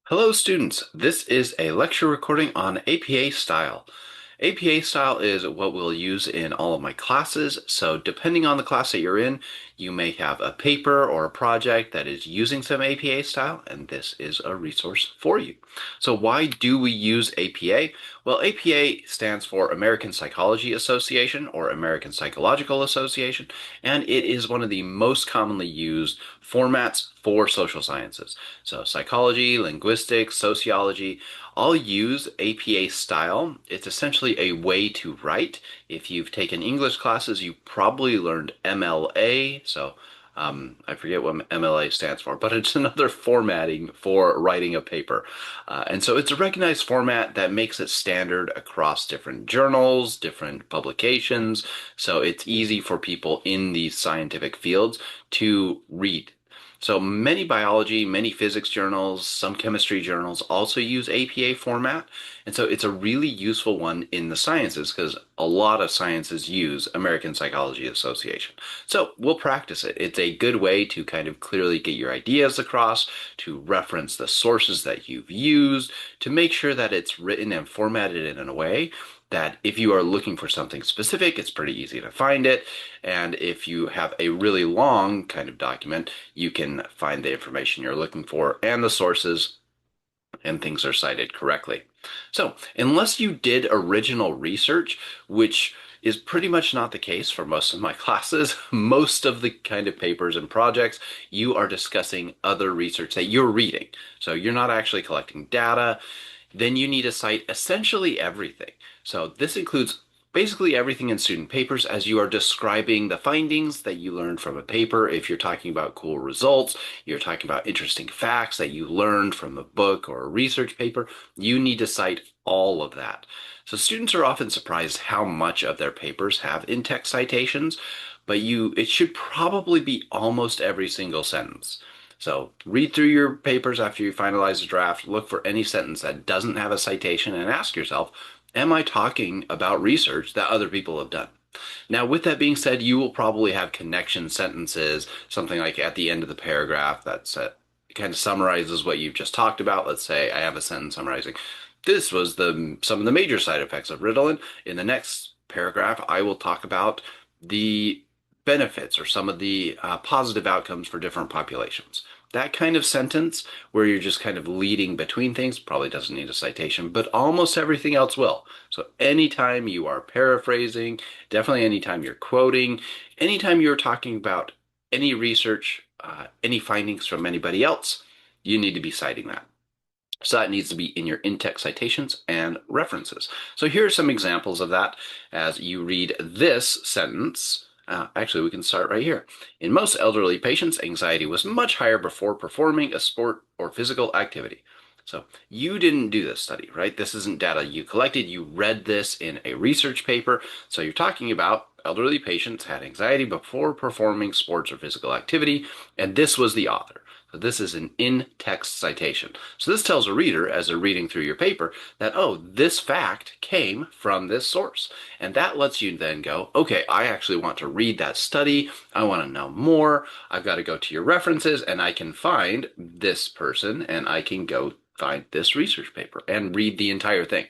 Hello students, this is a lecture recording on APA style. APA style is what we'll use in all of my classes, so depending on the class that you're in, you may have a paper or a project that is using some APA style, and this is a resource for you. So why do we use APA? Well, APA stands for American Psychology Association or American Psychological Association, and it is one of the most commonly used formats for social sciences. So psychology, linguistics, sociology, all use APA style. It's essentially a way to write. If you've taken English classes, you probably learned MLA. I forget what MLA stands for, but it's another formatting for writing a paper. And so it's a recognized format that makes it standard across different journals, different publications. So it's easy for people in these scientific fields to read. So many biology, many physics journals, some chemistry journals also use APA format. And so it's a really useful one in the sciences because a lot of sciences use American Psychology Association. So we'll practice it. It's a good way to kind of clearly get your ideas across, to reference the sources that you've used, to make sure that it's written and formatted in a way that if you are looking for something specific, it's pretty easy to find it. And if you have a really long kind of document, you can find the information you're looking for and the sources, and things are cited correctly. So, unless you did original research, which is pretty much not the case for most of my classes, most of the kind of papers and projects, you are discussing other research that you're reading. So you're not actually collecting data. Then you need to cite essentially everything. So this includes basically everything in student papers as you are describing the findings that you learned from a paper. If you're talking about cool results, you're talking about interesting facts that you learned from a book or a research paper, you need to cite all of that. So students are often surprised how much of their papers have in-text citations, but it should probably be almost every single sentence. So read through your papers after you finalize the draft, look for any sentence that doesn't have a citation, and ask yourself, am I talking about research that other people have done? Now, with that being said, you will probably have connection sentences, something like at the end of the paragraph that kind of summarizes what you've just talked about. Let's say I have a sentence summarizing, this was some of the major side effects of Ritalin. In the next paragraph, I will talk about the benefits or some of the positive outcomes for different populations. That kind of sentence where you're just kind of leading between things probably doesn't need a citation, but almost everything else will. So anytime you are paraphrasing, definitely anytime you're quoting, anytime you're talking about any research, any findings from anybody else, you need to be citing that. So that needs to be in your in-text citations and references. So here are some examples of that as you read this sentence. Actually, we can start right here. In most elderly patients, anxiety was much higher before performing a sport or physical activity. So you didn't do this study, right? This isn't data you collected. You read this in a research paper. So you're talking about elderly patients had anxiety before performing sports or physical activity, and this was the author. So this is an in-text citation. So this tells a reader, as they're reading through your paper, that, oh, this fact came from this source. And that lets you then go, okay, I actually want to read that study. I want to know more. I've got to go to your references, and I can find this person, and I can go find this research paper and read the entire thing.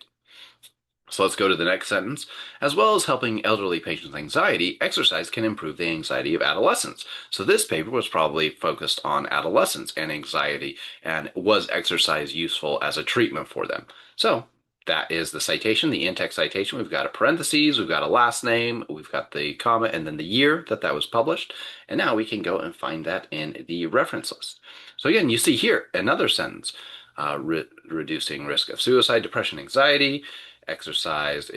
So let's go to the next sentence. As well as helping elderly patients' anxiety, exercise can improve the anxiety of adolescents. So this paper was probably focused on adolescents and anxiety, and was exercise useful as a treatment for them? So that is the citation, the in-text citation. We've got a parentheses, we've got a last name, we've got the comma, and then the year that was published. And now we can go and find that in the reference list. So again, you see here another sentence, reducing risk of suicide, depression, anxiety. Exercise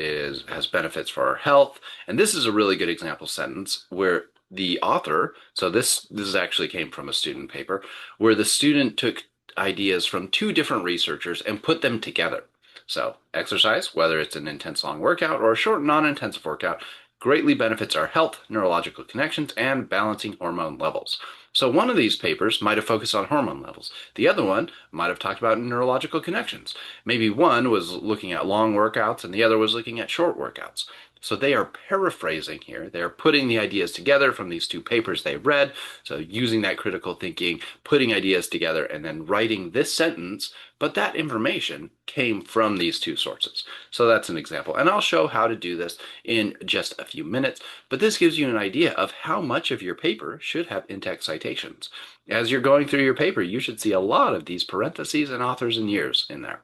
has benefits for our health. And this is a really good example sentence where the author, so this actually came from a student paper, where the student took ideas from two different researchers and put them together. So exercise, whether it's an intense long workout or a short non-intensive workout, greatly benefits our health, neurological connections, and balancing hormone levels. So one of these papers might have focused on hormone levels. The other one might have talked about neurological connections. Maybe one was looking at long workouts and the other was looking at short workouts. So they are paraphrasing here. They're putting the ideas together from these two papers they read. So using that critical thinking, putting ideas together, and then writing this sentence. But that information came from these two sources. So that's an example. And I'll show how to do this in just a few minutes. But this gives you an idea of how much of your paper should have in-text citations. As you're going through your paper, you should see a lot of these parentheses and authors and years in there.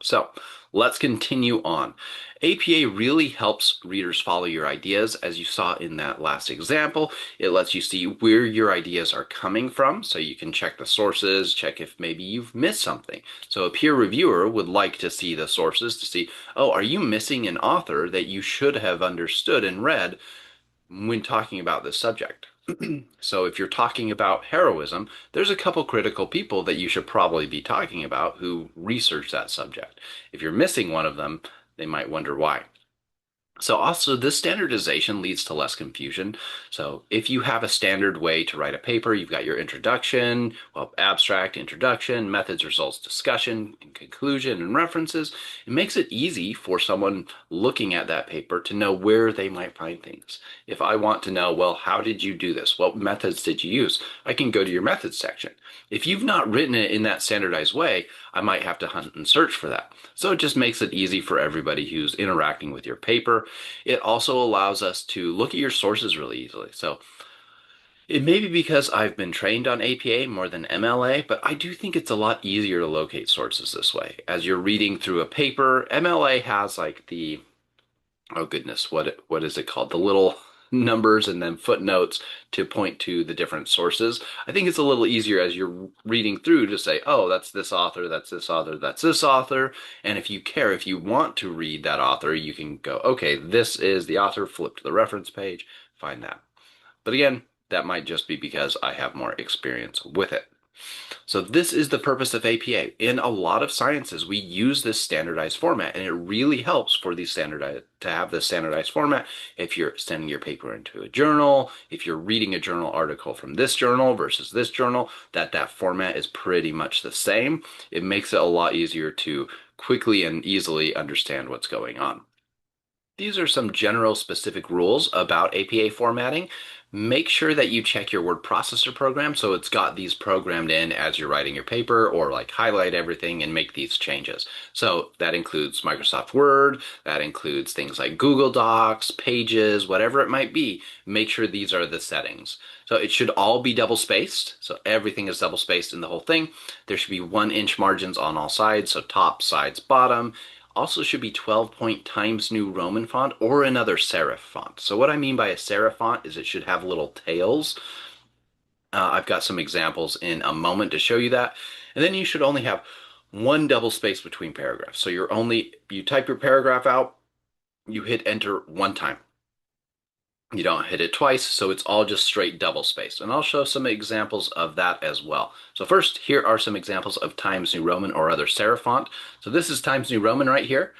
So let's continue on. APA really helps readers follow your ideas. As you saw in that last example, it lets you see where your ideas are coming from, so you can check the sources, check if maybe you've missed something. So a peer reviewer would like to see the sources to see, oh, are you missing an author that you should have understood and read when talking about this subject? So if you're talking about heroism, there's a couple critical people that you should probably be talking about who research that subject. If you're missing one of them, they might wonder why. So also this standardization leads to less confusion. So if you have a standard way to write a paper, you've got your introduction, well, abstract, introduction, methods, results, discussion, and conclusion, and references. It makes it easy for someone looking at that paper to know where they might find things. If I want to know, well, how did you do this? What methods did you use? I can go to your methods section. If you've not written it in that standardized way, I might have to hunt and search for that. So it just makes it easy for everybody who's interacting with your paper. It also allows us to look at your sources really easily. So it may be because I've been trained on APA more than MLA, but I do think it's a lot easier to locate sources this way. As you're reading through a paper, MLA has like the, oh goodness, what is it called? The little numbers and then footnotes to point to the different sources. I think it's a little easier as you're reading through to say, oh, that's this author, that's this author, that's this author. And if you care, if you want to read that author, you can go, okay, this is the author, flip to the reference page, find that. But again, that might just be because I have more experience with it. So this is the purpose of APA. In a lot of sciences, we use this standardized format, and it really helps for these standardized to have this standardized format. If you're sending your paper into a journal, if you're reading a journal article from this journal versus this journal, that format is pretty much the same. It makes it a lot easier to quickly and easily understand what's going on. These are some general specific rules about APA formatting. Make sure that you check your word processor program so it's got these programmed in as you're writing your paper, or like highlight everything and make these changes. So that includes Microsoft Word, that includes things like Google Docs, Pages, whatever it might be. Make sure these are the settings. So it should all be double spaced. So everything is double spaced in the whole thing. There should be 1-inch margins on all sides, so top, sides, bottom. Also should be 12-point Times New Roman font or another serif font. So what I mean by a serif font is it should have little tails. I've got some examples in a moment to show you that. And then you should only have one double space between paragraphs. So you type your paragraph out, you hit enter one time. You don't hit it twice, so it's all just straight double spaced. And I'll show some examples of that as well. So first, here are some examples of Times New Roman or other serif font. So this is Times New Roman right here.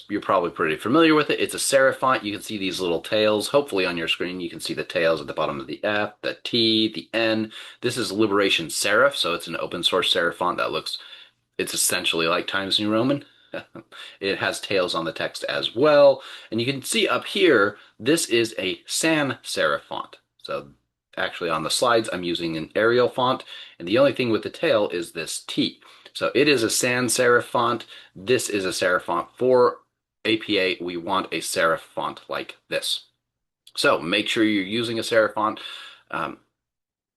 You're probably pretty familiar with it. It's a serif font. You can see these little tails. Hopefully on your screen you can see the tails at the bottom of the F, the T, the N. This is Liberation Serif, so it's an open source serif font that it's essentially like Times New Roman. It has tails on the text as well. And you can see up here, this is a sans serif font. So actually on the slides, I'm using an Arial font. And the only thing with the tail is this T. So it is a sans serif font. This is a serif font. For APA, we want a serif font like this. So make sure you're using a serif font.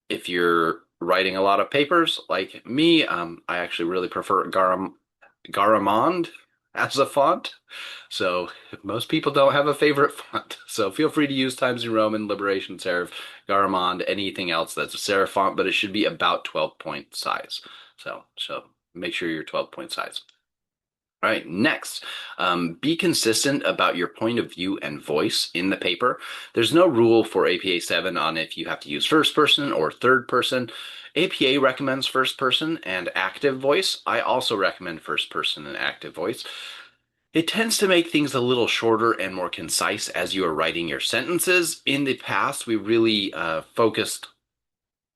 If you're writing a lot of papers like me, I actually really prefer Garamond as a font. So most people don't have a favorite font. So feel free to use Times New Roman, Liberation Serif, Garamond, anything else that's a serif font, but it should be about 12-point size. So make sure you're 12-point size. All right, next, be consistent about your point of view and voice in the paper. There's no rule for APA 7 on if you have to use first person or third person. APA recommends first person and active voice. I also recommend first person and active voice. It tends to make things a little shorter and more concise as you are writing your sentences. In the past, we really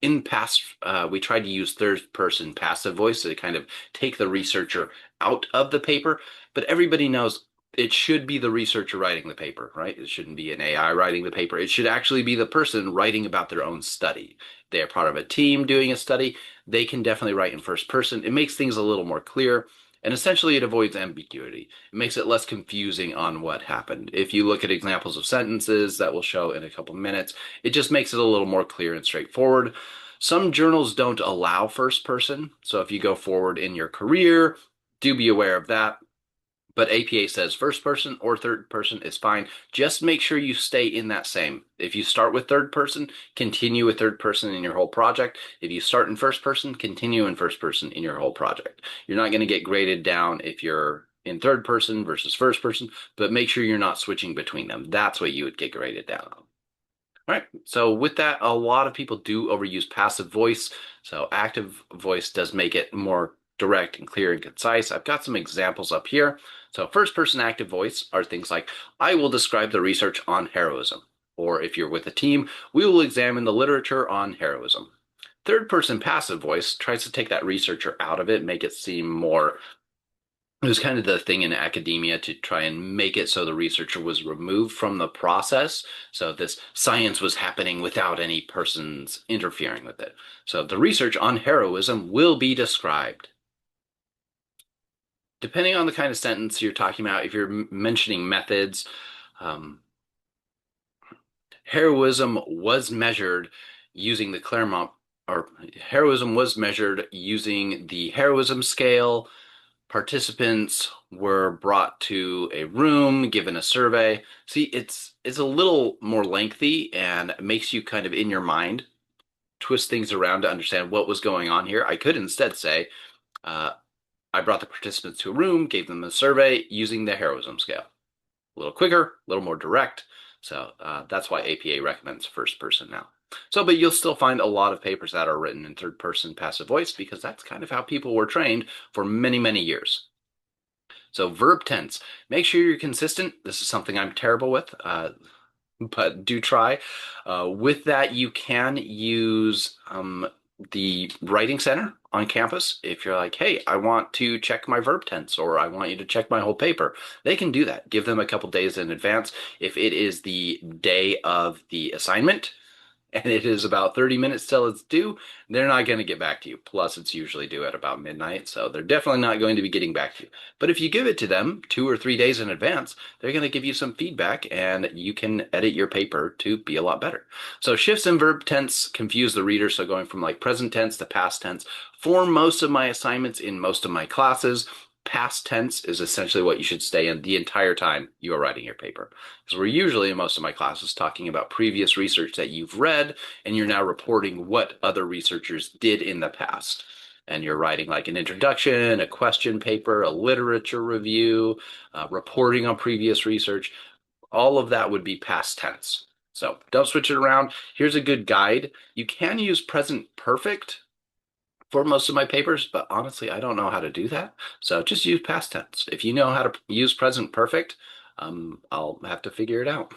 we tried to use third-person passive voice to kind of take the researcher out of the paper, but everybody knows it should be the researcher writing the paper, right? It shouldn't be an AI writing the paper. It should actually be the person writing about their own study. They are part of a team doing a study. They can definitely write in first person. It makes things a little more clear. And essentially, it avoids ambiguity. It makes it less confusing on what happened. If you look at examples of sentences that we'll show in a couple minutes, it just makes it a little more clear and straightforward. Some journals don't allow first person. So if you go forward in your career, do be aware of that. But APA says first person or third person is fine. Just make sure you stay in that same. If you start with third person, continue with third person in your whole project. If you start in first person, continue in first person in your whole project. You're not going to get graded down if you're in third person versus first person, but make sure you're not switching between them. That's what you would get graded down on. All right, so with that, a lot of people do overuse passive voice. So active voice does make it more direct and clear and concise. I've got some examples up here. So first person active voice are things like, I will describe the research on heroism. Or if you're with a team, we will examine the literature on heroism. Third person passive voice tries to take that researcher out of it, make it seem more, it was kind of the thing in academia to try and make it so the researcher was removed from the process. So this science was happening without any persons interfering with it. So the research on heroism will be described. Depending on the kind of sentence you're talking about, if you're mentioning methods, um, heroism was measured using the Claremont, or heroism was measured using the heroism scale. Participants were brought to a room, given a survey. See, it's a little more lengthy and makes you kind of in your mind twist things around to understand what was going on here. I could instead say, I brought the participants to a room, gave them a survey using the heroism scale. A little quicker, a little more direct. So that's why APA recommends first person now. So, but you'll still find a lot of papers that are written in third person passive voice because that's kind of how people were trained for many, many years. So verb tense, make sure you're consistent. This is something I'm terrible with, but do try. With that, you can use the Writing Center on campus. If you're like, hey, I want to check my verb tense, or I want you to check my whole paper, they can do that. Give them a couple days in advance. If it is the day of the assignment, and it is about 30 minutes till it's due, they're not going to get back to you. Plus, it's usually due at about midnight, so they're definitely not going to be getting back to you. But if you give it to them 2 or 3 days in advance, they're going to give you some feedback, and you can edit your paper to be a lot better. So shifts in verb tense confuse the reader, so going from like present tense to past tense. For most of my assignments in most of my classes, past tense is essentially what you should stay in the entire time you are writing your paper. Because we're usually in most of my classes talking about previous research that you've read, and you're now reporting what other researchers did in the past. And you're writing like an introduction, a question paper, a literature review, reporting on previous research. All of that would be past tense. So don't switch it around. Here's a good guide. You can use present perfect for most of my papers, but honestly, I don't know how to do that. So just use past tense. If you know how to use present perfect, I'll have to figure it out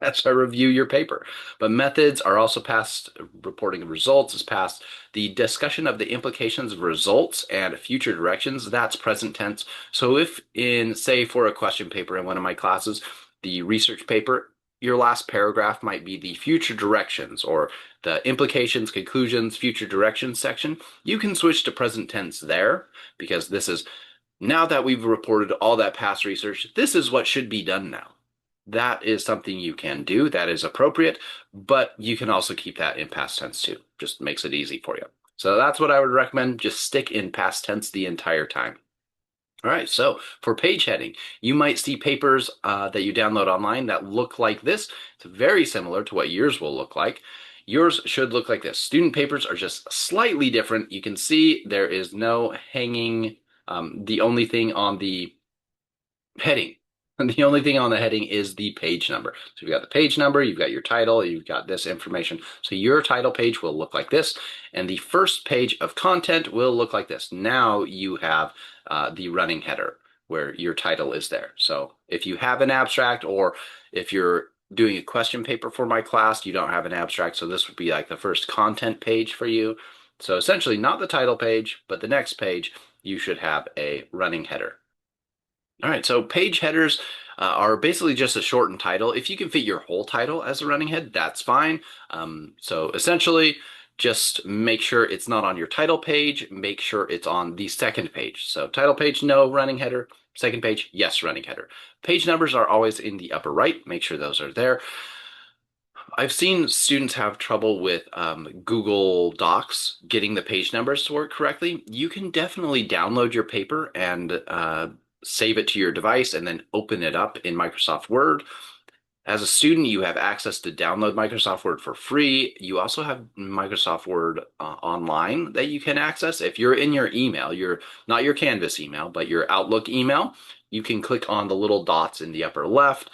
as I review your paper. But methods are also past. Reporting of results is past. The discussion of the implications of results and future directions, that's present tense. So if in, say, for a question paper in one of my classes, the research paper, your last paragraph might be the future directions or the implications, conclusions, future directions section, you can switch to present tense there because this is, now that we've reported all that past research, this is what should be done now. That is something you can do. That is appropriate, but you can also keep that in past tense too. Just makes it easy for you. So that's what I would recommend. Just stick in past tense the entire time. All right, so for page heading, you might see papers that you download online that look like this. It's very similar to what yours will look like. Yours should look like this. Student papers are just slightly different. You can see there is no hanging, the only thing on the heading. And the only thing on the heading is the page number. So you've got the page number, you've got your title, you've got this information. So your title page will look like this, and the first page of content will look like this. Now you have the running header where your title is there. So if you have an abstract, or if you're doing a question paper for my class, you don't have an abstract, so this would be like the first content page for you. So essentially not the title page, but the next page, you should have a running header. All right, so page headers are basically just a shortened title. If you can fit your whole title as a running head, that's fine. So essentially, just make sure it's not on your title page. Make sure it's on the second page. So title page, no running header. Second page, yes, running header. Page numbers are always in the upper right. Make sure those are there. I've seen students have trouble with Google Docs getting the page numbers to work correctly. You can definitely download your paper and save it to your device and then open it up in Microsoft Word. As a student, you have access to download Microsoft Word for free. You also have Microsoft Word online that you can access. If you're in your email, you're not your Canvas email, but your Outlook email, you can click on the little dots in the upper left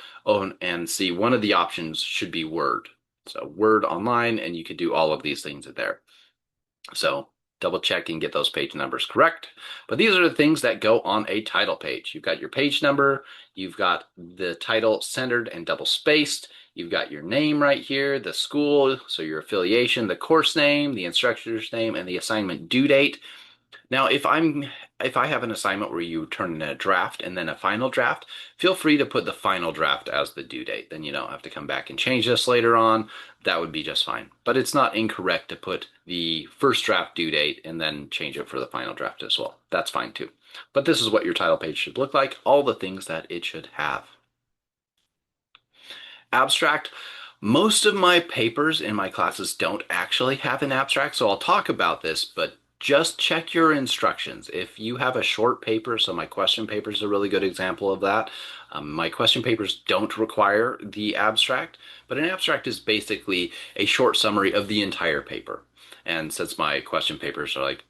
and see one of the options should be Word. So Word online, and you could do all of these things in there. So double check and get those page numbers correct. But these are the things that go on a title page. You've got your page number, you've got the title centered and double spaced, you've got your name right here, the school, so your affiliation, the course name, the instructor's name, and the assignment due date. Now, if I have an assignment where you turn in a draft and then a final draft, feel free to put the final draft as the due date. Then you don't have to come back and change this later on. That would be just fine. But it's not incorrect to put the first draft due date and then change it for the final draft as well. That's fine too. But this is what your title page should look like, all the things that it should have. Abstract. Most of my papers in my classes don't actually have an abstract, so I'll talk about this, but just check your instructions. If you have a short paper, so my question paper is a really good example of that. My question papers don't require the abstract, but an abstract is basically a short summary of the entire paper. And since my question papers are like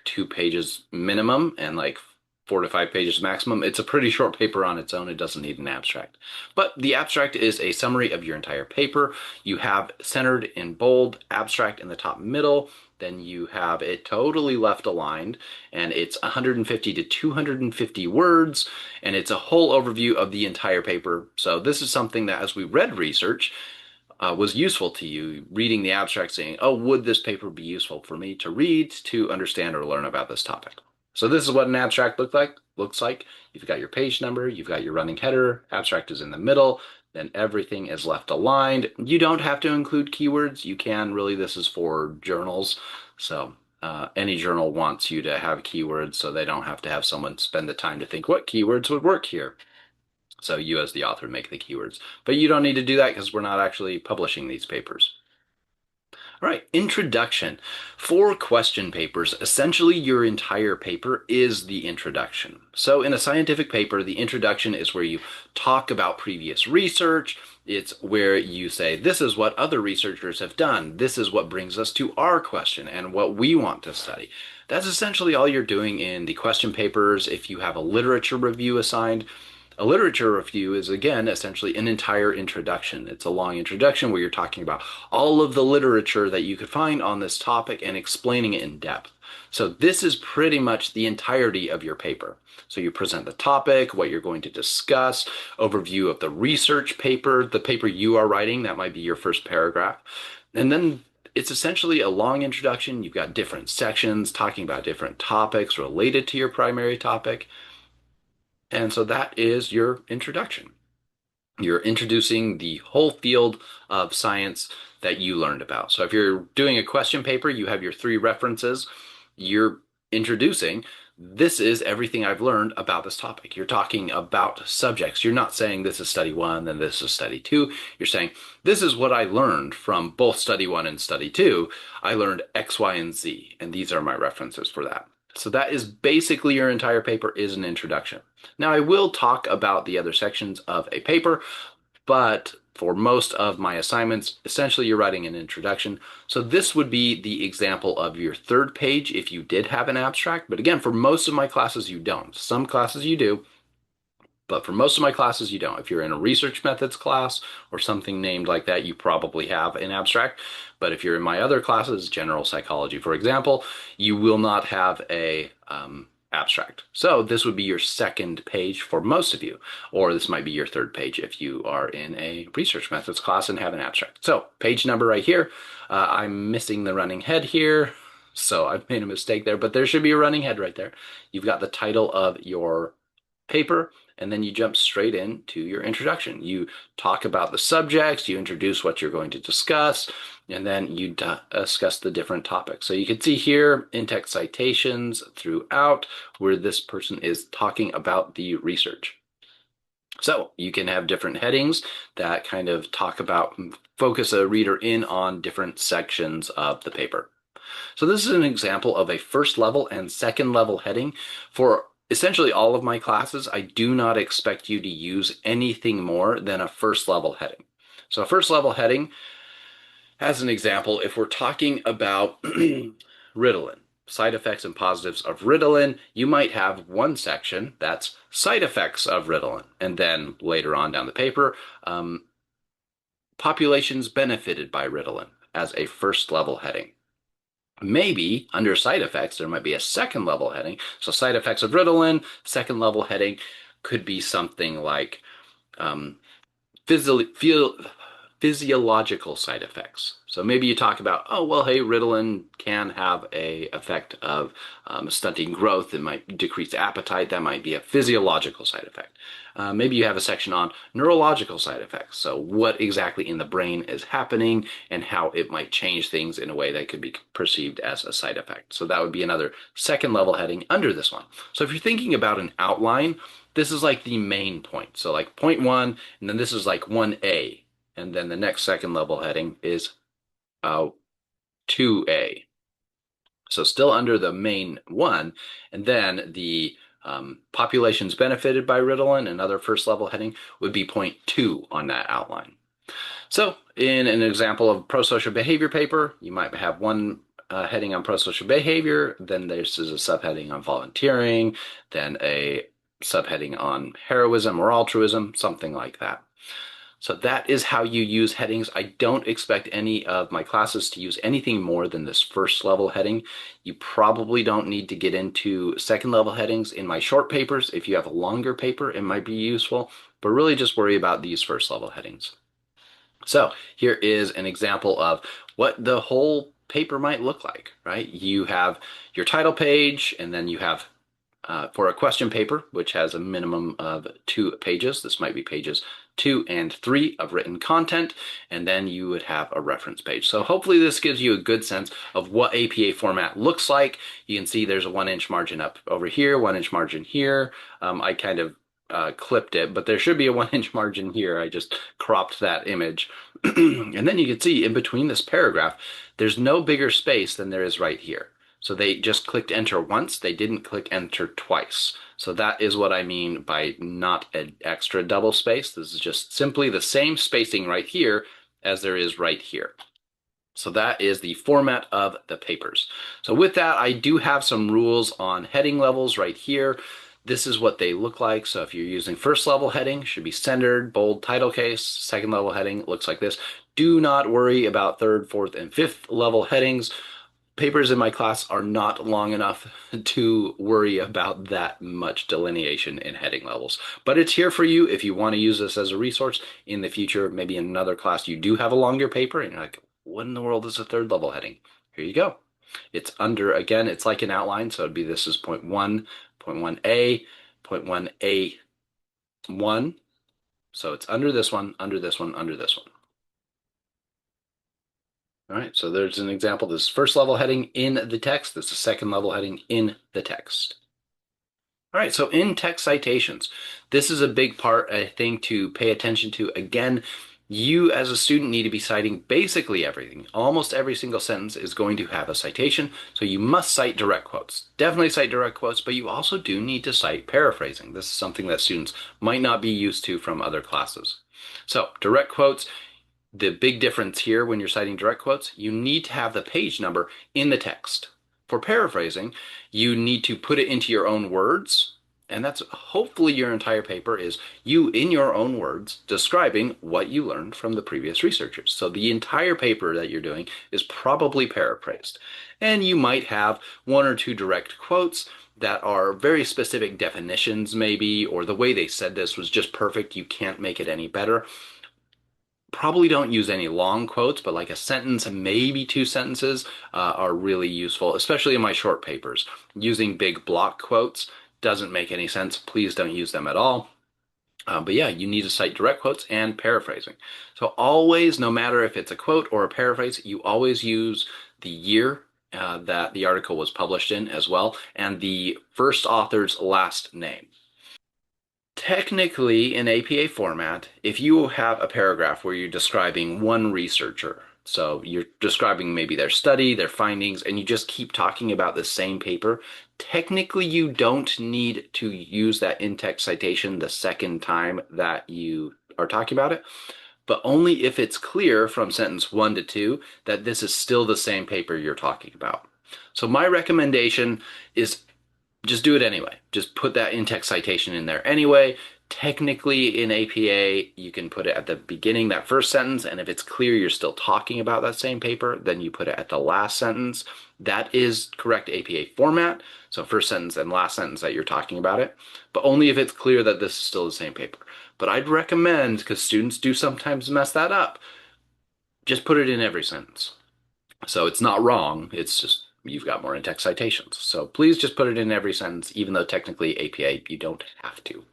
2 pages minimum and like 4 to 5 pages maximum, it's a pretty short paper on its own. It doesn't need an abstract. But the abstract is a summary of your entire paper. You have centered in bold abstract in the top middle. Then you have it totally left aligned, and it's 150 to 250 words, and it's a whole overview of the entire paper. So this is something that, as we read research, was useful to you, reading the abstract saying, oh, would this paper be useful for me to read to understand or learn about this topic? So this is what an abstract looks like. You've got your page number, you've got your running header, abstract is in the middle, then everything is left aligned. You don't have to include keywords. You can really, this is for journals. So any journal wants you to have keywords so they don't have to have someone spend the time to think what keywords would work here. So you as the author make the keywords. But you don't need to do that because we're not actually publishing these papers. All right, introduction. For question papers, essentially your entire paper is the introduction. So in a scientific paper, the introduction is where you talk about previous research. It's where you say, this is what other researchers have done. This is what brings us to our question and what we want to study. That's essentially all you're doing in the question papers. If you have a literature review assigned, a literature review is, again, essentially an entire introduction. It's a long introduction where you're talking about all of the literature that you could find on this topic and explaining it in depth. So this is pretty much the entirety of your paper. So you present the topic, what you're going to discuss, overview of the research paper, the paper you are writing, that might be your first paragraph. And then it's essentially a long introduction. You've got different sections talking about different topics related to your primary topic. And so that is your introduction. You're introducing the whole field of science that you learned about. So if you're doing a question paper, you have your 3 references. You're introducing, this is everything I've learned about this topic. You're talking about subjects. You're not saying this is study 1, then this is study 2. You're saying, this is what I learned from both study 1 and study 2. I learned X, Y, and Z, and these are my references for that. So that is basically your entire paper is an introduction. Now I will talk about the other sections of a paper, but for most of my assignments, essentially you're writing an introduction. So this would be the example of your 3rd page if you did have an abstract. But again, for most of my classes, you don't. Some classes you do, but for most of my classes, you don't. If you're in a research methods class or something named like that, you probably have an abstract. But if you're in my other classes, general psychology, for example, you will not have a abstract. So this would be your 2nd page for most of you, or this might be your 3rd page if you are in a research methods class and have an abstract. So page number right here. I'm missing the running head here, so I've made a mistake there, but there should be a running head right there. You've got the title of your paper, and then you jump straight into your introduction. You talk about the subjects, you introduce what you're going to discuss, and then you discuss the different topics. So you can see here in-text citations throughout where this person is talking about the research. So you can have different headings that kind of talk about, focus a reader in on different sections of the paper. So this is an example of a first level and second level heading. For essentially all of my classes, I do not expect you to use anything more than a first level heading. So a first level heading, as an example, if we're talking about Ritalin, side effects and positives of Ritalin, you might have one section that's side effects of Ritalin. And then later on down the paper, populations benefited by Ritalin as a first level heading. Maybe under side effects, there might be a second level heading. So side effects of Ritalin, second level heading could be something like physiological side effects. So maybe you talk about, oh, well, hey, Ritalin can have a effect of stunting growth. It might decrease appetite. That might be a physiological side effect. Maybe you have a section on neurological side effects. So what exactly in the brain is happening and how it might change things in a way that could be perceived as a side effect. So that would be another second level heading under this one. So if you're thinking about an outline, this is like the main point. So like point one, and then this is like 1A. And then the next second level heading is 2A. So still under the main one. And then the populations benefited by Ritalin, another first level heading, would be point 2 on that outline. So in an example of pro-social behavior paper, you might have one heading on pro-social behavior, then there's a subheading on volunteering, then a subheading on heroism or altruism, something like that. So that is how you use headings. I don't expect any of my classes to use anything more than this first level heading. You probably don't need to get into second level headings in my short papers. If you have a longer paper, it might be useful, but really just worry about these first level headings. So here is an example of what the whole paper might look like, right? You have your title page, and then you have for a question paper, which has a minimum of 2 pages. This might be pages 2 and 3 of written content, and then you would have a reference page. So hopefully this gives you a good sense of what APA format looks like. You can see there's a 1-inch margin up over here, 1-inch margin here. I kind of clipped it, but there should be a 1-inch margin here. I just cropped that image. And then you can see in between this paragraph, there's no bigger space than there is right here. So they just clicked enter once, they didn't click enter twice. So that is what I mean by not an extra double space. This is just simply the same spacing right here as there is right here. So that is the format of the papers. So with that, I do have some rules on heading levels right here. This is what they look like. So if you're using first level heading, should be centered, bold, title case. Second level heading looks like this. Do not worry about third, fourth, and fifth level headings. Papers in my class are not long enough to worry about that much delineation in heading levels. But it's here for you if you want to use this as a resource in the future. Maybe in another class you do have a longer paper and you're like, what in the world is a third level heading? Here you go. It's under, again, it's like an outline. So it'd be, this is point 1, point 1A, point 1A1. So it's under this one, under this one, under this one. All right, so there's an example. This is first level heading in the text. This is second level heading in the text. All right, so in-text citations. This is a big part, I think, to pay attention to. Again, you as a student need to be citing basically everything. Almost every single sentence is going to have a citation, so you must cite direct quotes. Definitely cite direct quotes, but you also do need to cite paraphrasing. This is something that students might not be used to from other classes. So direct quotes. The big difference here when you're citing direct quotes, you need to have the page number in the text. For paraphrasing, you need to put it into your own words, and that's hopefully your entire paper is you in your own words describing what you learned from the previous researchers. So the entire paper that you're doing is probably paraphrased. And you might have 1 or 2 direct quotes that are very specific definitions maybe, or the way they said this was just perfect, you can't make it any better. Probably don't use any long quotes, but like a sentence and maybe 2 sentences are really useful, especially in my short papers. Using big block quotes doesn't make any sense. Please don't use them at all. But yeah, you need to cite direct quotes and paraphrasing. So always, no matter if it's a quote or a paraphrase, you always use the year that the article was published in as well, and the first author's last name. Technically, in APA format, if you have a paragraph where you're describing one researcher, so you're describing maybe their study, their findings, and you just keep talking about the same paper, technically you don't need to use that in-text citation the second time that you are talking about it, but only if it's clear from sentence 1 to 2 that this is still the same paper you're talking about. So my recommendation is just do it anyway. Just put that in-text citation in there anyway. Technically, in APA, you can put it at the beginning, that first sentence, and if it's clear you're still talking about that same paper, then you put it at the last sentence. That is correct APA format. So first sentence and last sentence that you're talking about it, but only if it's clear that this is still the same paper. But I'd recommend, because students do sometimes mess that up, just put it in every sentence. So it's not wrong, it's just you've got more in-text citations. So please just put it in every sentence, even though technically APA, you don't have to.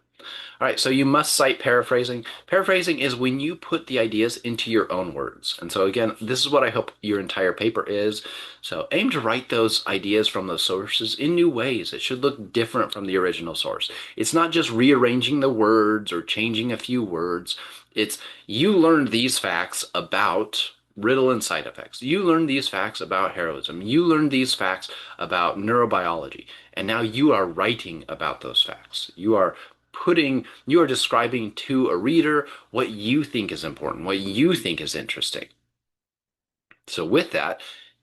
All right, so you must cite paraphrasing. Paraphrasing is when you put the ideas into your own words. And so again, this is what I hope your entire paper is. So aim to write those ideas from those sources in new ways. It should look different from the original source. It's not just rearranging the words or changing a few words. It's you learned these facts about Ritalin side effects. You learned these facts about heroism. You learned these facts about neurobiology. And now you are writing about those facts. You are describing to a reader what you think is important, what you think is interesting. So with that,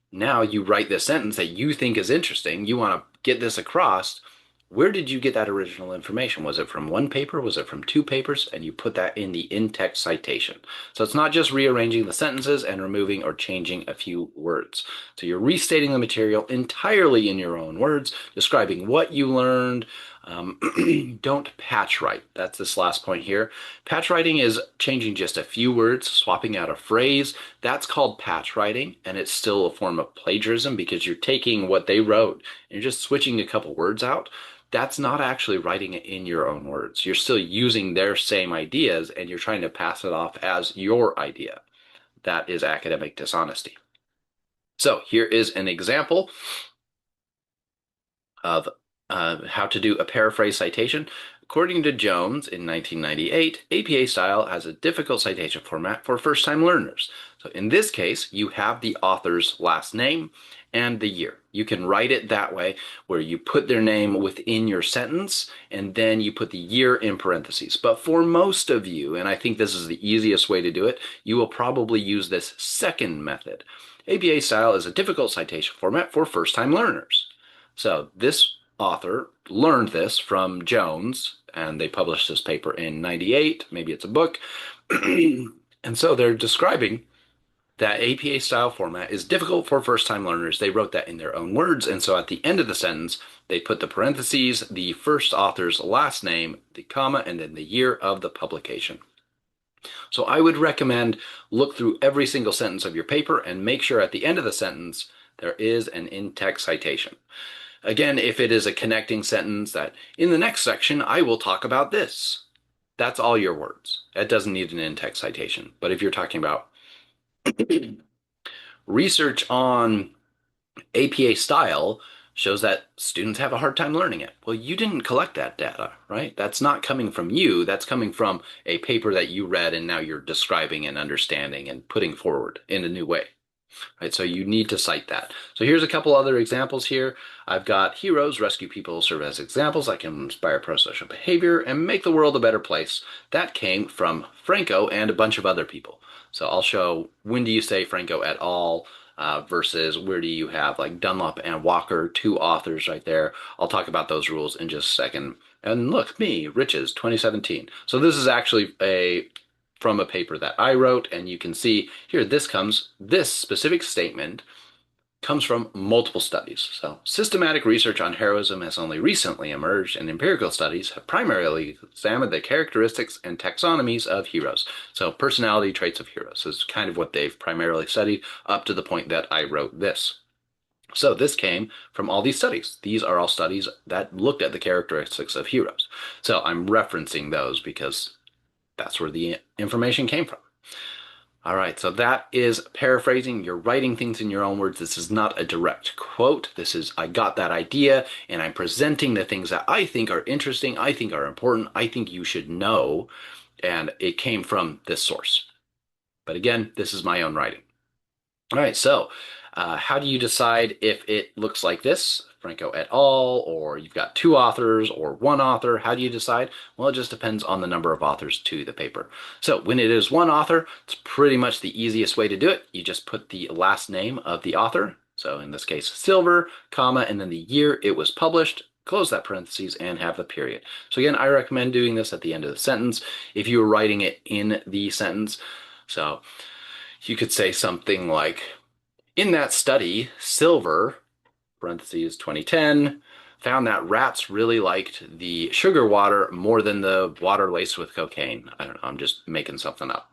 now you write this sentence that you think is interesting. You want to get this across. Where did you get that original information? Was it from one paper? Was it from two papers? And you put that in the in-text citation. So it's not just rearranging the sentences and removing or changing a few words. So you're restating the material entirely in your own words, describing what you learned. Don't patch write. That's this last point here. Patch writing is changing just a few words, swapping out a phrase. That's called patch writing, and it's still a form of plagiarism because you're taking what they wrote and you're just switching a couple words out. That's not actually writing it in your own words. You're still using their same ideas and you're trying to pass it off as your idea. That is academic dishonesty. So here is an example of how to do a paraphrase citation. According to Jones in 1998, APA style has a difficult citation format for first-time learners. So in this case, you have the author's last name and the year. You can write it that way, where you put their name within your sentence and then you put the year in parentheses. But for most of you, and I think this is the easiest way to do it, you will probably use this second method. APA style is a difficult citation format for first-time learners. So this author learned this from Jones, and they published this paper in 98. Maybe it's a book. And so they're describing that APA style format is difficult for first-time learners. They wrote that in their own words, and so at the end of the sentence, they put the parentheses, the first author's last name, the comma, and then the year of the publication. So I would recommend look through every single sentence of your paper and make sure at the end of the sentence there is an in-text citation. Again, if it is a connecting sentence that in the next section, I will talk about this. That's all your words. It doesn't need an in-text citation. But if you're talking about research on APA style shows that students have a hard time learning it. Well, you didn't collect that data, right? That's not coming from you. That's coming from a paper that you read and now you're describing and understanding and putting forward in a new way. Right, so you need to cite that. So here's a couple other examples here. I've got heroes rescue people serve as examples that can inspire pro-social behavior and make the world a better place. That came from Franco and a bunch of other people. So I'll show when do you say Franco et al. Versus where do you have like Dunlop and Walker, two authors right there. I'll talk about those rules in just a second. And look, me, Riches, 2017. So this is actually from a paper that I wrote, and you can see here this specific statement comes from multiple studies. So systematic research on heroism has only recently emerged, and empirical studies have primarily examined the characteristics and taxonomies of heroes. So personality traits of heroes is kind of what they've primarily studied up to the point that I wrote this. So this came from all these studies. These are all studies that looked at the characteristics of heroes. So I'm referencing those because that's where the information came from. All right, so that is paraphrasing. You're writing things in your own words. This is not a direct quote. This is, I got that idea and I'm presenting the things that I think are interesting, I think are important, I think you should know, and it came from this source. But again, this is my own writing. All right, so how do you decide if it looks like this, Franco et al., or you've got two authors or one author? How do you decide? Well, it just depends on the number of authors to the paper. So when it is one author, it's pretty much the easiest way to do it. You just put the last name of the author. So in this case, Silver, comma, and then the year it was published, close that parentheses, and have the period. So again, I recommend doing this at the end of the sentence if you were writing it in the sentence. So you could say something like, in that study, Silver, parentheses 2010, found that rats really liked the sugar water more than the water laced with cocaine. I don't know, I'm just making something up.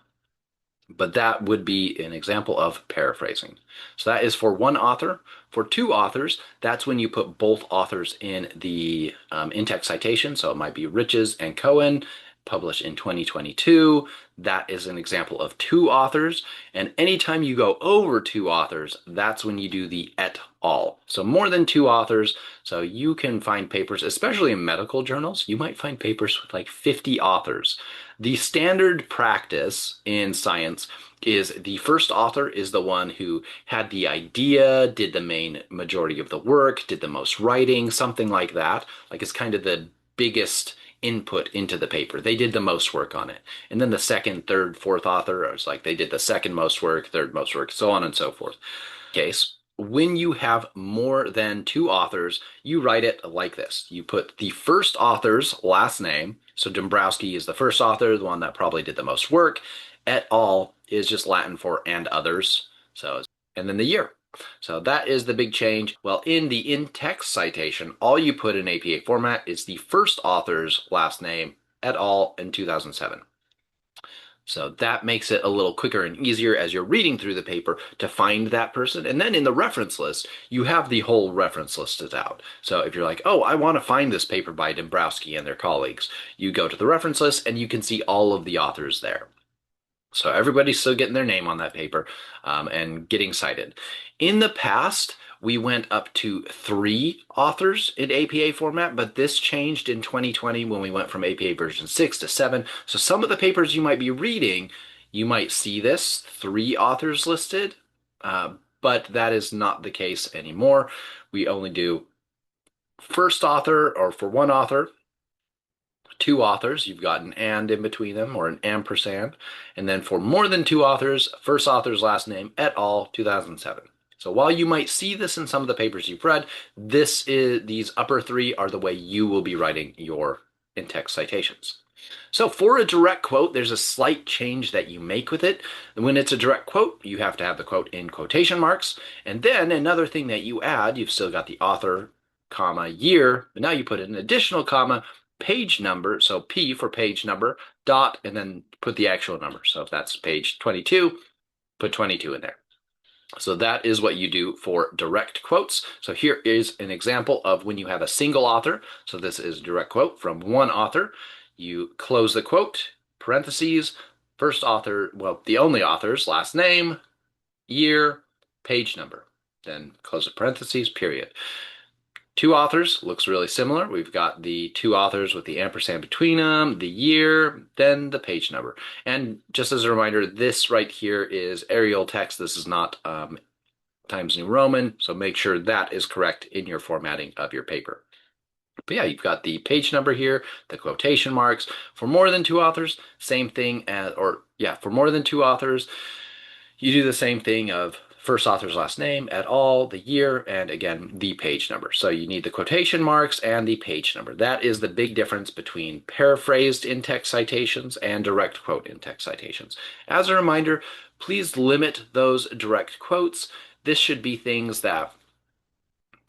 But that would be an example of paraphrasing. So that is for one author. For two authors, that's when you put both authors in the in-text citation. So it might be Riches and Cohen, published in 2022. That is an example of two authors. And anytime you go over two authors, that's when you do the et al. So more than two authors. So you can find papers, especially in medical journals, you might find papers with like 50 authors. The standard practice in science is the first author is the one who had the idea, did the main majority of the work, did the most writing, something like that. Like it's kind of the biggest input into the paper. They did the most work on it. And then the second, third, fourth author, it's like they did the second most work, third most work, so on and so forth. Case, when you have more than two authors, you write it like this. You put the first author's last name. So Dombrowski is the first author, the one that probably did the most work. Et al. Is just Latin for and others. So, and then the year. So that is the big change. Well, in the in-text citation, all you put in APA format is the first author's last name, et al. In 2007. So that makes it a little quicker and easier as you're reading through the paper to find that person. And then in the reference list, you have the whole reference listed out. So if you're like, oh, I want to find this paper by Dombrowski and their colleagues, you go to the reference list and you can see all of the authors there. So everybody's still getting their name on that paper and getting cited. In the past, we went up to 3 authors in APA format, but this changed in 2020 when we went from APA version 6 to 7. So some of the papers you might be reading, you might see this 3 authors listed, but that is not the case anymore. We only do first author, or for one author, 2 authors, you've got an and in between them, or an ampersand. And then for more than 2 authors, first author's last name, et al., 2007. So while you might see this in some of the papers you've read, these upper 3 are the way you will be writing your in-text citations. So for a direct quote, there's a slight change that you make with it. When it's a direct quote, you have to have the quote in quotation marks. And then another thing that you add, you've still got the author, comma, year, but now you put an additional comma, page number, so P for page number, dot, and then put the actual number. So if that's page 22, put 22 in there. So that is what you do for direct quotes. So here is an example of when you have a single author. So this is a direct quote from one author. You close the quote, parentheses, first author, well, the only author's last name, year, page number, then close the parentheses, period. 2 authors looks really similar. We've got the 2 authors with the ampersand between them, the year, then the page number. And just as a reminder, this right here is Arial text. This is not Times New Roman, so make sure that is correct in your formatting of your paper. But yeah, you've got the page number here, the quotation marks. For more than 2 authors, same thing as, for more than 2 authors, you do the same thing of first author's last name, et al., the year, and again, the page number. So you need the quotation marks and the page number. That is the big difference between paraphrased in-text citations and direct quote in-text citations. As a reminder, please limit those direct quotes.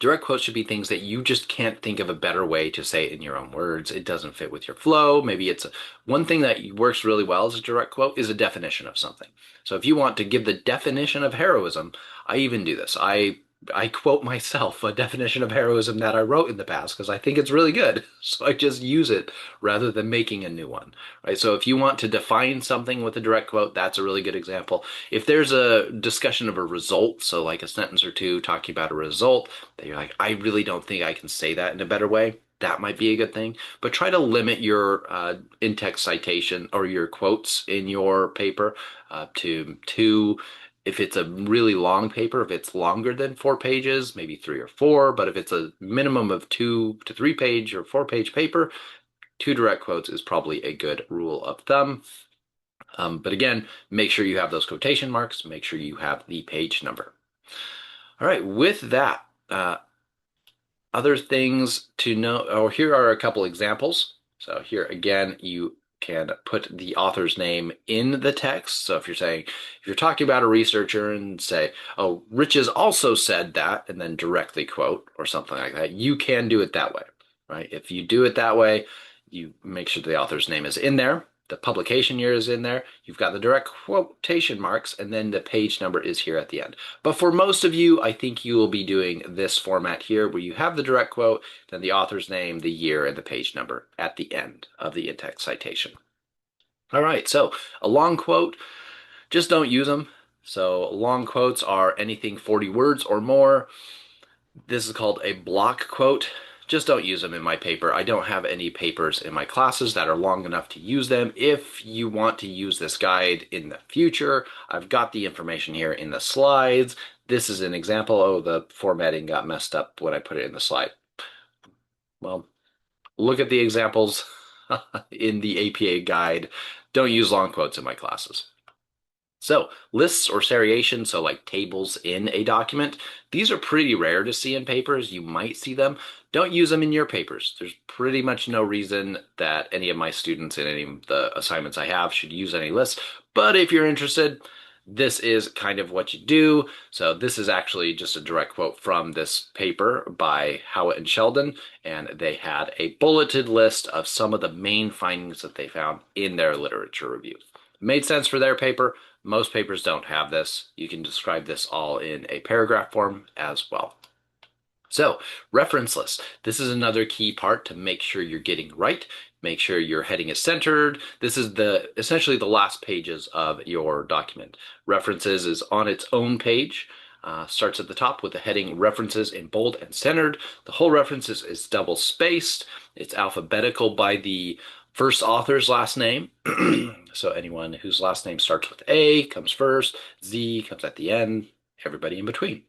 Direct quotes should be things that you just can't think of a better way to say it in your own words. It doesn't fit with your flow. Maybe it's one thing that works really well as a direct quote is a definition of something. So if you want to give the definition of heroism, I even do this. I I quote myself a definition of heroism that I wrote in the past because I think it's really good. So I just use it rather than making a new one, right? So if you want to define something with a direct quote, that's a really good example. If there's a discussion of a result, so like a sentence or two talking about a result that you're like, I really don't think I can say that in a better way, that might be a good thing. But try to limit your in-text citation or your quotes in your paper to two. If it's a really long paper, if it's longer than 4 pages, maybe 3 or 4, but if it's a minimum of 2 to 3 page or 4 page paper, 2 direct quotes is probably a good rule of thumb. But again, make sure you have those quotation marks, make sure you have the page number. All right, with that, other things to know, or here are a couple examples. So here again, you can put the author's name in the text. So if you're talking about a researcher and say, oh, Rich has also said that, and then directly quote or something like that, you can do it that way, right? If you do it that way, you make sure the author's name is in there. The publication year is in there. You've got the direct quotation marks, and then the page number is here at the end. But for most of you, I think you will be doing this format here where you have the direct quote, then the author's name, the year, and the page number at the end of the in-text citation. All right, so a long quote, just don't use them. So long quotes are anything 40 words or more. This is called a block quote. Just don't use them in my paper. I don't have any papers in my classes that are long enough to use them. If you want to use this guide in the future, I've got the information here in the slides. This is an example. Oh, the formatting got messed up when I put it in the slide. Well, look at the examples in the APA guide. Don't use long quotes in my classes. So lists or seriations, so like tables in a document, these are pretty rare to see in papers. You might see them. Don't use them in your papers. There's pretty much no reason that any of my students in any of the assignments I have should use any lists. But if you're interested, this is kind of what you do. So this is actually just a direct quote from this paper by Howitt and Sheldon, and they had a bulleted list of some of the main findings that they found in their literature review. Made sense for their paper. Most papers don't have this. You can describe this all in a paragraph form as well. So, reference list. This is another key part to make sure you're getting right. Make sure your heading is centered. This is essentially the last pages of your document. References is on its own page. Starts at the top with the heading references in bold and centered. The whole references is double spaced. It's alphabetical by the first author's last name. So anyone whose last name starts with A comes first, Z comes at the end, everybody in between.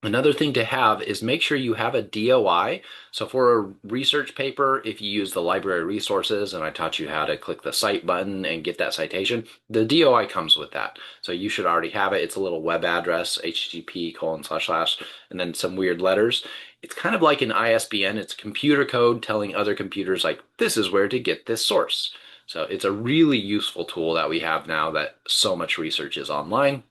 Another thing to have is make sure you have a DOI. So for a research paper, if you use the library resources, and I taught you how to click the cite button and get that citation, the DOI comes with that. So you should already have it. It's a little web address, http:// and then some weird letters. It's kind of like an ISBN. It's a computer code telling other computers like, this is where to get this source. So it's a really useful tool that we have now that so much research is online.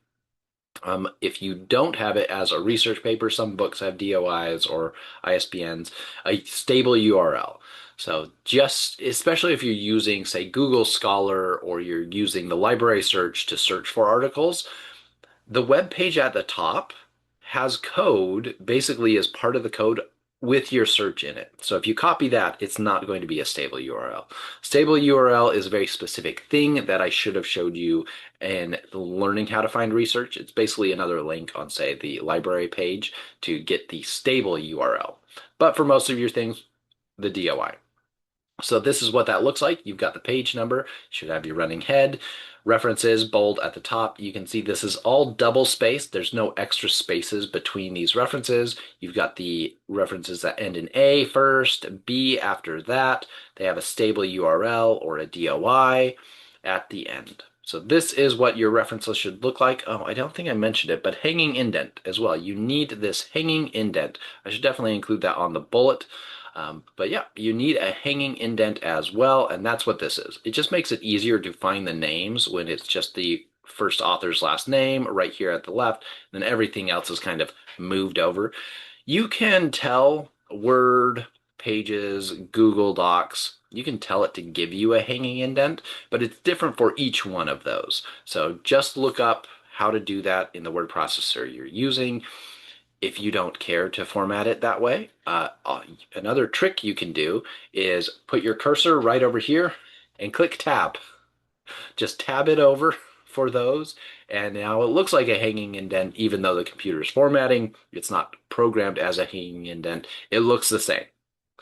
If you don't have it as a research paper, some books have DOIs or ISBNs, a stable URL. So just, especially if you're using, say, Google Scholar or you're using the library search to search for articles, the web page at the top has code basically as part of the code with your search in it. So if you copy that, it's not going to be a stable URL. Stable URL is a very specific thing that I should have showed you in learning how to find research. It's basically another link on, say, the library page to get the stable URL. But for most of your things, the DOI. So this is what that looks like. You've got the page number, should have your running head, references bold at the top. You can see this is all double spaced. There's no extra spaces between these references. You've got the references that end in A first, B after that. They have a stable URL or a DOI at the end. So this is what your references should look like. Oh, I don't think I mentioned it, but hanging indent as well. You need this hanging indent. I should definitely include that on the bullet. But yeah, you need a hanging indent as well, and that's what this is. It just makes it easier to find the names when it's just the first author's last name right here at the left, and then everything else is kind of moved over. You can tell Word, Pages, Google Docs, you can tell it to give you a hanging indent, but it's different for each one of those. So just look up how to do that in the word processor you're using. If you don't care to format it that way, another trick you can do is put your cursor right over here and click tab. Just tab it over for those. And now it looks like a hanging indent, even though the computer is formatting. It's not programmed as a hanging indent. It looks the same.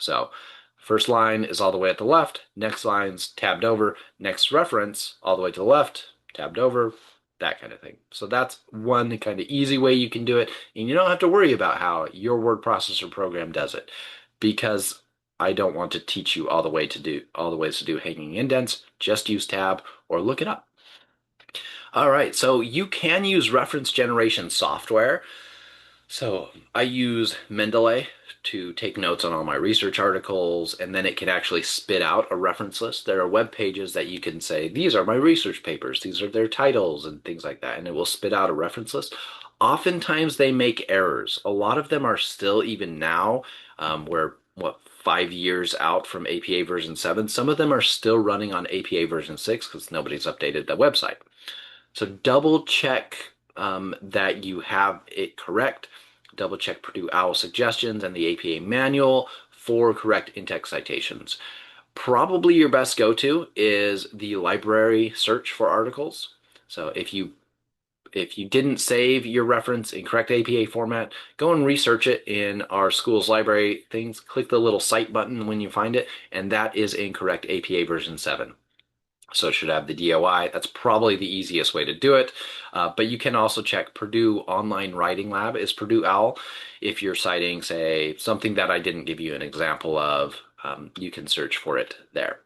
So first line is all the way at the left. Next line's tabbed over. Next reference all the way to the left, tabbed over, that kind of thing. So that's one kind of easy way you can do it. And you don't have to worry about how your word processor program does it, because I don't want to teach you all the ways to do hanging indents. Just use tab or look it up. All right, so you can use reference generation software. So I use Mendeley to take notes on all my research articles, and then it can actually spit out a reference list. There are web pages that you can say, these are my research papers, these are their titles and things like that, and it will spit out a reference list. Oftentimes they make errors. A lot of them are still, even now, we're 5 years out from APA version 7. Some of them are still running on APA version 6 because nobody's updated the website. So double check that you have it correct. Double check Purdue OWL suggestions and the APA manual for correct in-text citations. Probably your best go-to is the library search for articles. So if you didn't save your reference in correct APA format, go and research it in our school's library things. Click the little cite button when you find it, and that is incorrect APA version 7. So it should have the DOI. That's probably the easiest way to do it. But you can also check Purdue Online Writing Lab is Purdue OWL. If you're citing, say, something that I didn't give you an example of, you can search for it there.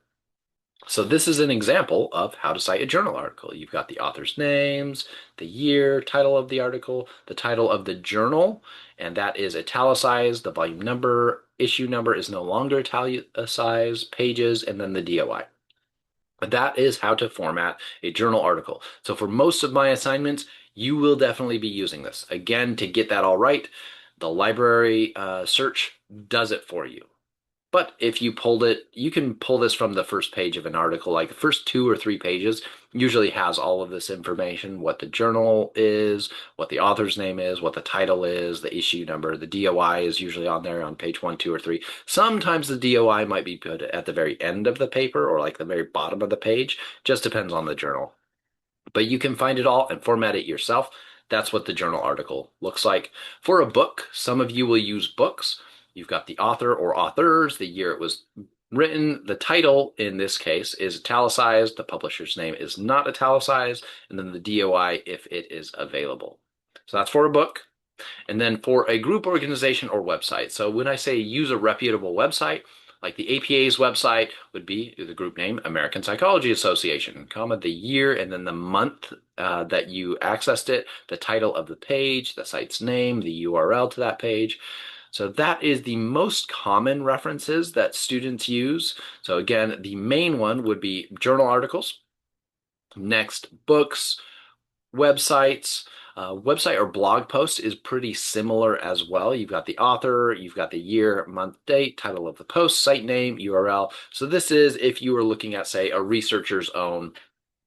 So this is an example of how to cite a journal article. You've got the author's names, the year, title of the article, the title of the journal, and that is italicized. The volume number, issue number is no longer italicized, pages, and then the DOI. That is how to format a journal article. So for most of my assignments, you will definitely be using this. Again, to get that all right, the library search does it for you. But if you pulled it, you can pull this from the first page of an article, like the first 2 or 3 pages usually has all of this information, what the journal is, what the author's name is, what the title is, the issue number. The DOI is usually on there on page 1, 2, or 3. Sometimes the DOI might be put at the very end of the paper or like the very bottom of the page. Just depends on the journal. But you can find it all and format it yourself. That's what the journal article looks like. For a book, some of you will use books. You've got the author or authors, the year it was written. The title in this case is italicized. The publisher's name is not italicized. And then the DOI if it is available. So that's for a book. And then for a group, organization, or website. So when I say use a reputable website, like the APA's website would be the group name, American Psychology Association, comma, the year, and then the month that you accessed it, the title of the page, the site's name, the URL to that page. So that is the most common references that students use. So again, the main one would be journal articles. Next, books, websites. Website or blog post is pretty similar as well. You've got the author, you've got the year, month, date, title of the post, site name, URL. So this is if you were looking at, say, a researcher's own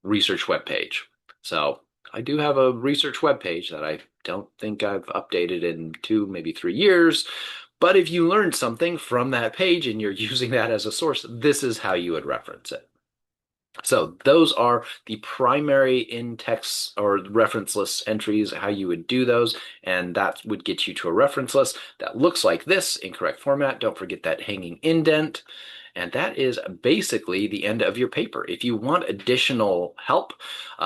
research web page. So I do have a research web page that I don't think I've updated in 2, maybe 3 years. But if you learned something from that page and you're using that as a source, this is how you would reference it. So those are the primary in-text or reference list entries, how you would do those, and that would get you to a reference list that looks like this in correct format. Don't forget that hanging indent. And that is basically the end of your paper. If you want additional help,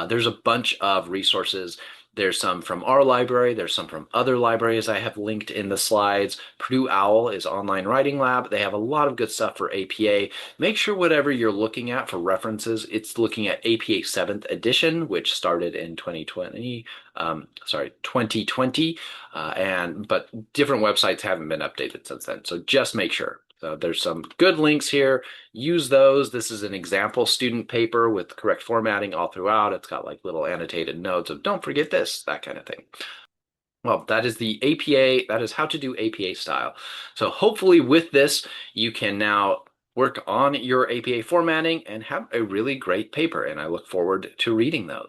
there's a bunch of resources. There's some from our library. There's some from other libraries I have linked in the slides. Purdue OWL is Online Writing Lab. They have a lot of good stuff for APA. Make sure whatever you're looking at for references, it's looking at APA 7th edition, which started in 2020. But different websites haven't been updated since then. So just make sure. So there's some good links here. Use those. This is an example student paper with correct formatting all throughout. It's got like little annotated notes of don't forget this, that kind of thing. Well, that is the APA. That is how to do APA style. So hopefully with this, you can now work on your APA formatting and have a really great paper. And I look forward to reading those.